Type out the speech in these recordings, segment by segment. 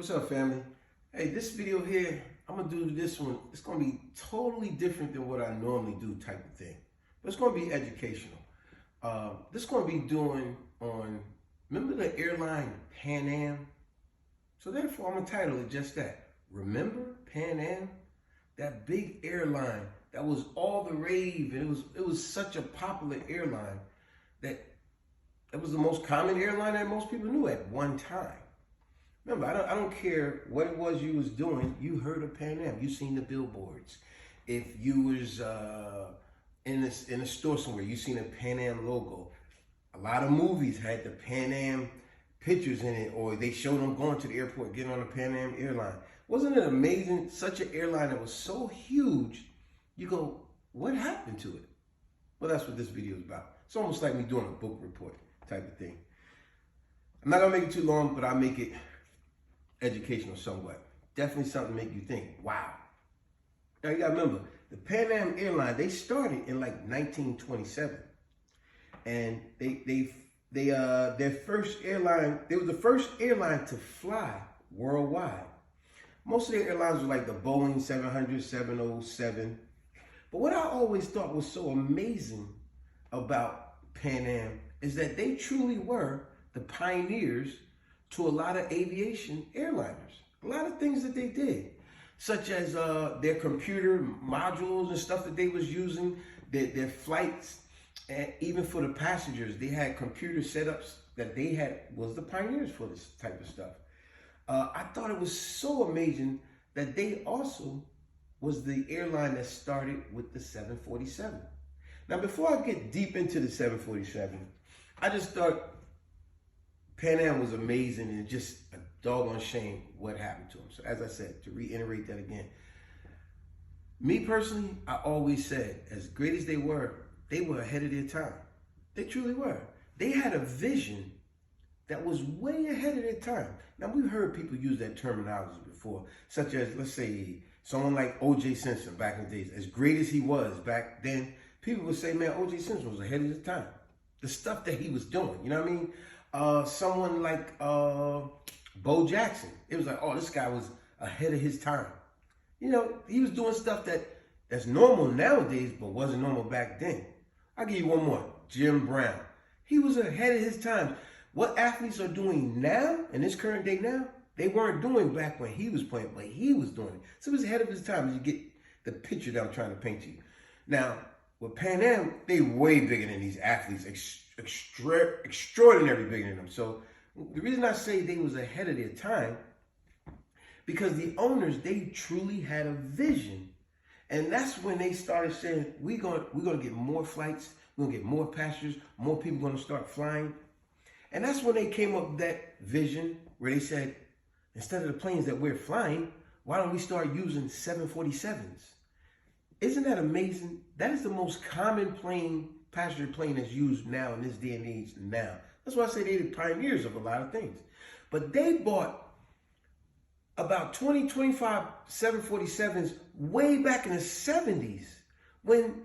What's up, family? Hey, this video here, I'm gonna do this one. It's gonna be totally different than what I normally do, type of thing. But it's gonna be educational. This gonna be doing on, remember the airline Pan Am? So therefore, I'm gonna title it just that. Remember Pan Am? That big airline that was all the rave, and it was such a popular airline that it was the most common airline that most people knew at one time. Remember, I don't care what it was you was doing. You heard of Pan Am. You seen the billboards. If you was in a store somewhere, you seen a Pan Am logo. A lot of movies had the Pan Am pictures in it, or they showed them going to the airport, getting on a Pan Am airline. Wasn't it amazing? Such an airline that was so huge. You go, what happened to it? Well, that's what this video is about. It's almost like me doing a book report type of thing. I'm not gonna make it too long, but I'll make it educational somewhat. Definitely something to make you think, wow. Now you gotta remember, the Pan Am airline, they started in like 1927. And their first airline, they were the first airline to fly worldwide. Most of their airlines were like the Boeing 700, 707. But what I always thought was so amazing about Pan Am is that they truly were the pioneers to a lot of aviation airliners. A lot of things that they did, such as their computer modules and stuff that they was using, their flights, and even for the passengers, they had computer setups that they had, was the pioneers for this type of stuff. I thought it was so amazing that they also was the airline that started with the 747. Now, before I get deep into the 747, I just thought Pan Am was amazing, and just a doggone shame what happened to him. So as I said, to reiterate that again, me personally, I always said, as great as they were ahead of their time. They truly were. They had a vision that was way ahead of their time. Now, we've heard people use that terminology before, such as, let's say, someone like O.J. Simpson back in the days. As great as he was back then, people would say, man, O.J. Simpson was ahead of his time. The stuff that he was doing, you know what I mean? Someone like Bo Jackson. It was like, oh, this guy was ahead of his time. You know, he was doing stuff that's normal nowadays, but wasn't normal back then. I'll give you one more. Jim Brown. He was ahead of his time. What athletes are doing now, in this current day now, they weren't doing back when he was playing, but he was doing it. So he was ahead of his time. You get the picture that I'm trying to paint to you. Now, with Pan Am, they way bigger than these athletes, extraordinary bigger than them. So the reason I say they was ahead of their time, because the owners, they truly had a vision. And that's when they started saying, we're gonna get more flights, we're gonna get more passengers, more people gonna start flying. And that's when they came up with that vision where they said, instead of the planes that we're flying, why don't we start using 747s? Isn't that amazing? That is the most common plane, passenger plane that's used now in this day and age now. That's why I say they're the pioneers of a lot of things. But they bought about 20, 25 747s way back in the 70s when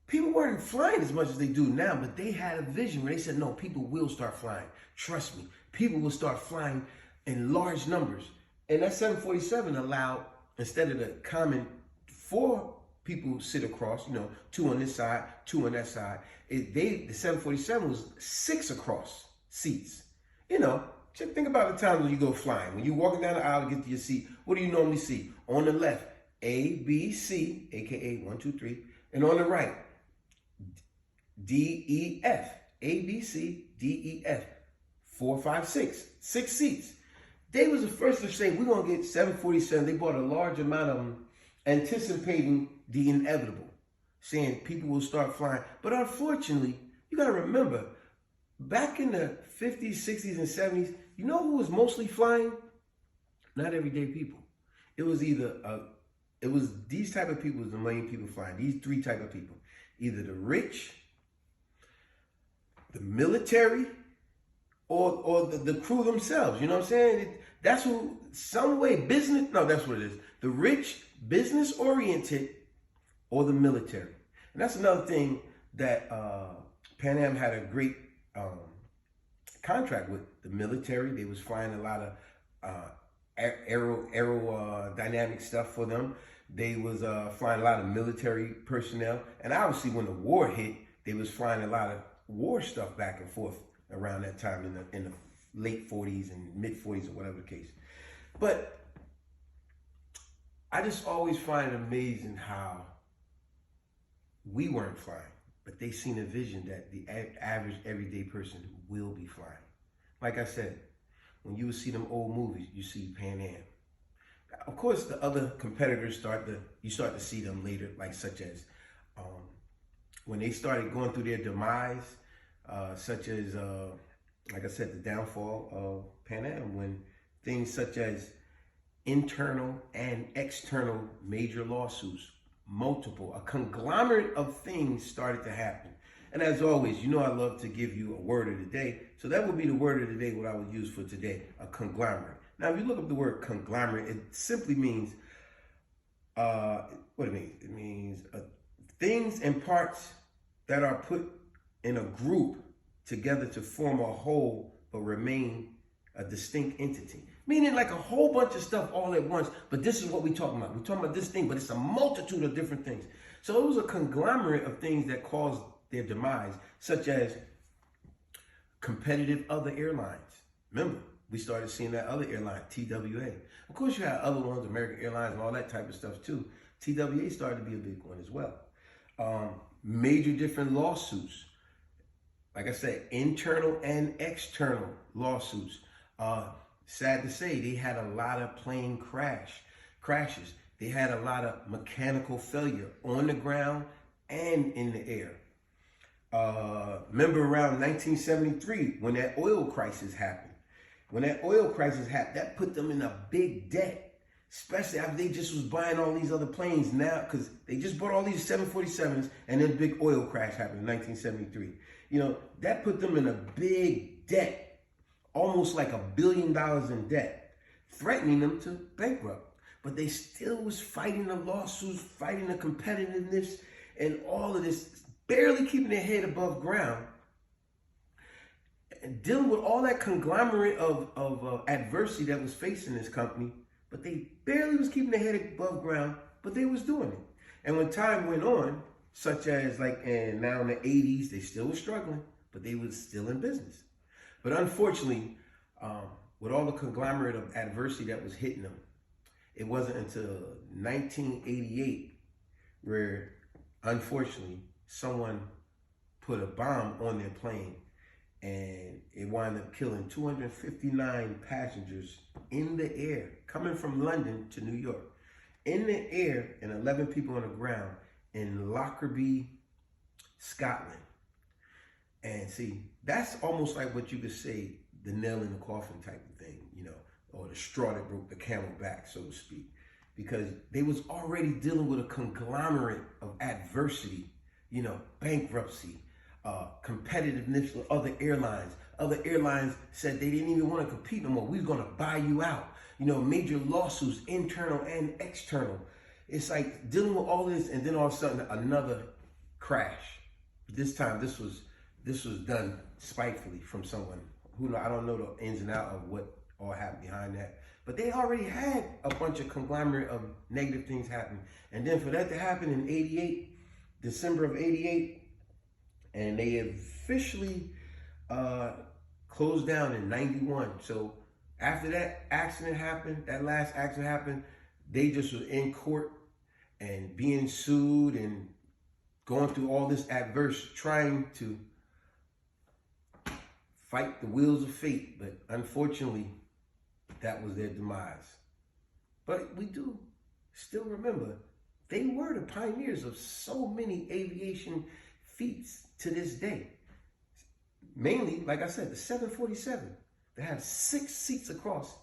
people weren't flying as much as they do now, but they had a vision where they said, no, people will start flying. Trust me, people will start flying in large numbers. And that 747 allowed, instead of the common 4 people sit across, you know, 2 on this side, 2 on that side, the 747 was 6 across seats. You know, just think about the times when you go flying. When you're walking down the aisle to get to your seat, what do you normally see? On the left, A, B, C, aka 1, 2, 3, and on the right, D, E, F, A, B, C, D, E, F, 4, 5, 6, 6 seats. They was the first to say, we're going to get 747. They bought a large amount of them, anticipating the inevitable, saying people will start flying. But unfortunately, you got to remember, back in the 50s, 60s, and 70s, you know who was mostly flying? Not everyday people. It was these type of people, was the main people flying. These 3 type of people. Either the rich, the military, or the crew themselves. You know what I'm saying? That's who, some way, business, no, that's what it is. The rich, business-oriented, or the military. And that's another thing that Pan Am had a great contract with the military. They was flying a lot of aerodynamic stuff for them. They was flying a lot of military personnel, and obviously when the war hit, they was flying a lot of war stuff back and forth around that time in the late 40s and mid 40s or whatever the case. But I just always find it amazing how we weren't flying, but they seen a vision that the average everyday person will be flying. Like I said, when you see them old movies, you see Pan Am. Of course, the other competitors you start to see them later, like such as when they started going through their demise, such as, like I said, the downfall of Pan Am, when things such as internal and external major lawsuits, a conglomerate of things started to happen. And as always, you know I love to give you a word of the day. So that would be the word of the day, what I would use for today, a conglomerate. Now, if you look up the word conglomerate, it simply means, what it means? It means things and parts that are put in a group together to form a whole but remain a distinct entity. Meaning like a whole bunch of stuff all at once, but this is what we're talking about. We're talking about this thing, but it's a multitude of different things. So it was a conglomerate of things that caused their demise, such as competitive other airlines. Remember, we started seeing that other airline, TWA. Of course, you had other ones, American Airlines and all that type of stuff too. TWA started to be a big one as well. Major different lawsuits. Like I said, internal and external lawsuits. Sad to say, they had a lot of plane crashes. They had a lot of mechanical failure on the ground and in the air. Remember around 1973 when that oil crisis happened. When that oil crisis happened, that put them in a big debt, especially after they just was buying all these other planes now, because they just bought all these 747s and then big oil crash happened in 1973. You know, that put them in a big debt, almost like $1 billion in debt, threatening them to bankrupt. But they still was fighting the lawsuits, fighting the competitiveness and all of this, barely keeping their head above ground, and dealing with all that conglomerate of adversity that was facing this company. But they barely was keeping their head above ground, but they was doing it. And when time went on, such as like now in the 80s, they still were struggling, but they was still in business. But unfortunately, with all the conglomerate of adversity that was hitting them, it wasn't until 1988 where, unfortunately, someone put a bomb on their plane and it wound up killing 259 passengers in the air, coming from London to New York. In the air, and 11 people on the ground in Lockerbie, Scotland. And see, that's almost like what you could say, the nail in the coffin type of thing, you know, or the straw that broke the camel back, so to speak. Because they was already dealing with a conglomerate of adversity, you know, bankruptcy, competitiveness with other airlines. Other airlines said they didn't even want to compete no more. We were going to buy you out. You know, major lawsuits, internal and external. It's like dealing with all this, and then all of a sudden another crash. This time, this was done spitefully from someone who, I don't know the ins and outs of what all happened behind that. But they already had a bunch of conglomerate of negative things happen. And then for that to happen in 88, December of 88, and they officially closed down in 91. So after that accident happened, that last accident happened, they just were in court and being sued and going through all this adverse, trying to fight the wheels of fate. But unfortunately, that was their demise. But we do still remember they were the pioneers of so many aviation feats to this day. Mainly, like I said, the 747. They have 6 seats across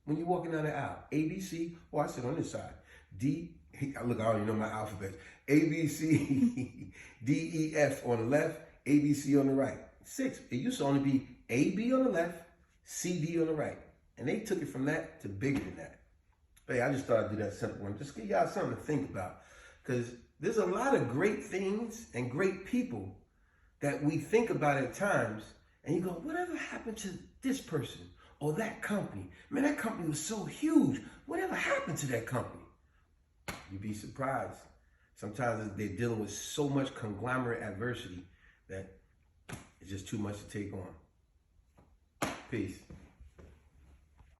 when you're walking down the aisle. A, B, C, I sit on this side. D, look, I already know my alphabet. A, B, C, D, E, F on the left, A, B, C on the right. 6. It used to only be A, B on the left, C, D on the right. And they took it from that to bigger than that. But hey, I just thought I'd do that simple one. Just give y'all something to think about. Because there's a lot of great things and great people that we think about at times, and you go, whatever happened to this person? or that company. Man, that company was so huge. Whatever happened to that company? You'd be surprised. Sometimes they're dealing with so much conglomerate adversity that it's just too much to take on. Peace.